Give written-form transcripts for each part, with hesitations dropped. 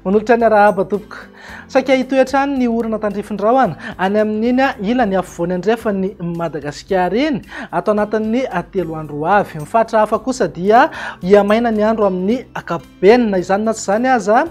Manolotra ny arahaba tompoko. Saika hitoetrany ny orana tandrifin-drahona any amin'iny ilany afovoany andrefa ny Madagasikara iny atao anatin'ny telo andro avy. Mifatra hafa kosa dia iamaina ny andro amin'ny ankapobeny, na izany na tsy izany aza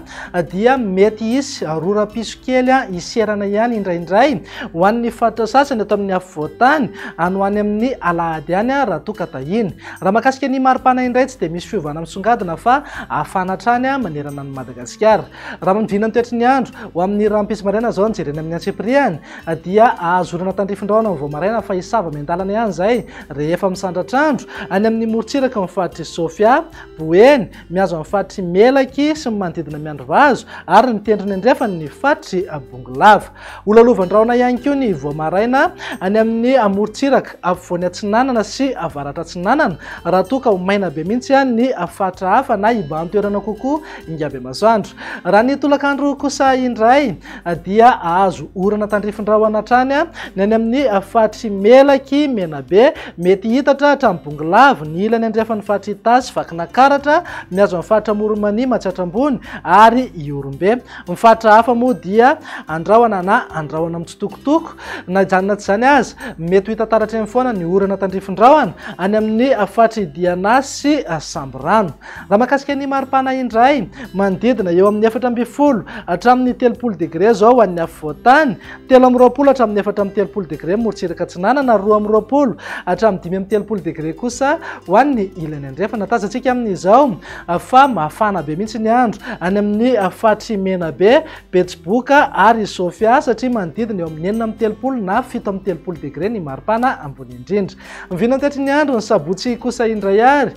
dia mety isy rora-piso kely iserana ihany indraindray ho an'ny fatra sasany atao amin'ny afovoan-tany any ho any amin'ny alahady any raha toa ka tahiny. Raha mahakasika ny maripana indray tsy dia misy fiovana misongadina fa afana hatrany manerana ny Madagasikara. Raha manodina ny toetry ny andro ho amin'ny rampisy maraina zao ny jerena amin'ny antsipiriany dia azo orana tandrifin-drahona vao maraina fa hisava miandalana ihany zay rehefa misandratr' andro any amin'ny morontsiraka amin'ny faritry Sofia, Boeny, miazo amin'ny faritry Melaky sy ny manodidina Miandrivazo ary ny tendrony andrefa ny faritry Bongolava. Olalovan-drahona ihany koa ny vao maraina any amin'ny morontsiraka afovoany Atsinanana sy avaratra Atsinanana raha toa ka ho maina be mihitsy ny fatra hafa na ibahan-toerana kokoa ingaby masoandro. Raha ny tolakandro kosa indray dia azo orana tandrifin-drahona hatrany ny any amin'ny faritry Melaky, Menabe, mety hitatra hatramin'ny Bongolava, ny ilany andrefa ny faritry Itasy, Vakinakaratra, miazo amin'ny faritra Moromania, Matsiatrambony ary Iorombe. Ny fatra hafa moa dia andrahona na andrahona mitsitokotoko, na izany na tsy izany aza mety ho hitantaratra eny foana ny orana tandrifin-drahona any amin'ny faritry Diana sy Samborano. Raha mahakasika ny maripana indray manodidina eo amin'ny 4 hatramin'ny 30 degré zao ho an'ny afovoan-tany, 7 hatramin'ny 4 degré morontsiraka Atsinanana, 2 hatramin'ny 5 degré kosa ho an'ny ilany andrefa. Natazantsika amin'izao fa mafana be mihitsy ny andro any amin'ny faritry Menabe, Betsiboka ary Sofia satria manodidina eo amin'ny 4 na 7 degré ny maripana ambony indrindra. Mivina toetry ny andro ny sabotsy kosa indray ary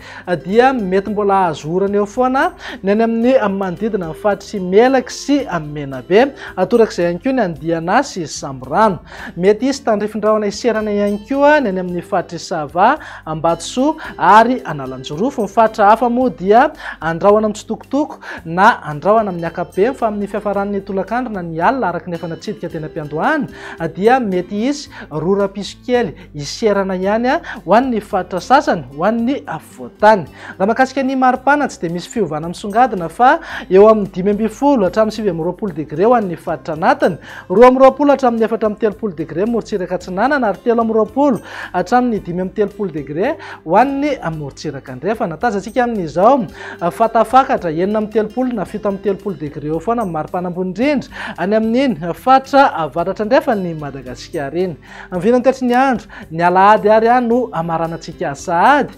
dia mety mbola azo orana eo foana ny any amin'ny manodidina ny faritry Melaky sy Menabe, atorak'izay ihany koa ny Diana sy Samborano. Mety isy tandrifin-drahona iserana ihany koa ny any amin'ny faritry Sava, Ambatsoa ary Analanjorofo. Ny fatra hafa moa dia andrahona mitsitokotoko na andrahona amin'ny ankapobeny fa amin'ny fiafaran'ny tolakandro na ny alina araka ny efa natsidika teny am-piandohana dia mety isy rora-piso kely iserana ihany ho an'ny fatra sasany ho an'ny afovoan-tany. Raha mahakasika ny maripana tsy dia misy fiovana misongadina fa eo amin'ny 15 hatramin'ny 20 degré ho an'ny fatra anatiny, 20 hatramin'ny 4 degré morontsiraka Atsinanana ary 20 hatramin'ny 5 degré ho an'ny morontsiraka andrefa. Natazantsika amin'izao fatafakatra 9 na 7 degré eo foana maripana ambony indrindra any amin'iny fatra avaratra andrefa ny Madagasikara iny. Mivina toetry ny andro ny alahady ary no amaranantsika sahady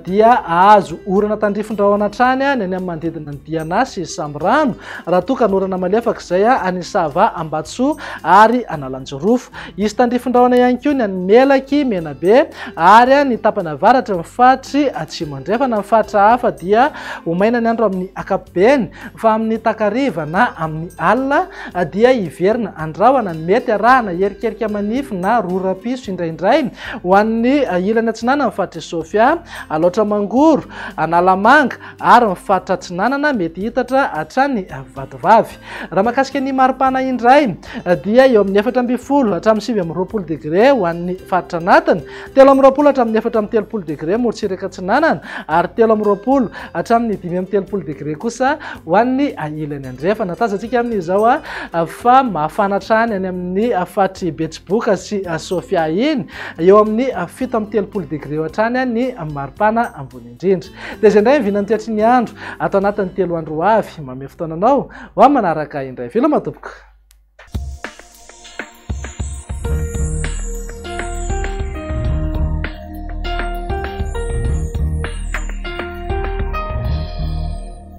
dia azo orana tandrifin-drahona hatrany ny any amin'ny manodidina ny Diana sy Samborano raha toa ka norana malefaka izay any Sava, Ambatsoa ary Analanjorofo. Isy tandrifin-drahona ihany koa ny any Melaky, Menabe ary ny tapany avaratra ny faritry Atsimo andrefa. Na ny fatra hafa dia ho maina ny andro amin'ny ankapobeny fa amin'ny takariva na amin'ny alina dia iverina andrahona ny mety arahana erikerika manify na rora-piso indraindray ho an'ny ilany Atsinanana ny faritry Sofia, Alaotra Mangoro, Analamanga ary ny faritra Atsinanana mety hitatra hatrany Vatovavy. Raha mahakasika ny maripana indray dia eo amin'ny 14 hatramin'ny 20 degré ho an'ny faritra anatiny, 20 hatramin'ny 4 degré morontsiraka Atsinanana ary 20 hatramin'ny 5 degré kosa ho an'ny ilany andrefa. Natazantsika amin'izao fa mafana hatrany any amin'ny faritry Betsiboka sy Sofia iny, eo amin'ny 17 degré hatrany ny maripana ambony indrindra. Dia izay indray mivina ny toetry ny andro atao anatin'ny 3 andro avy. Manome fotoananao ho amin'ny manaraka indray. Veloma tompoko.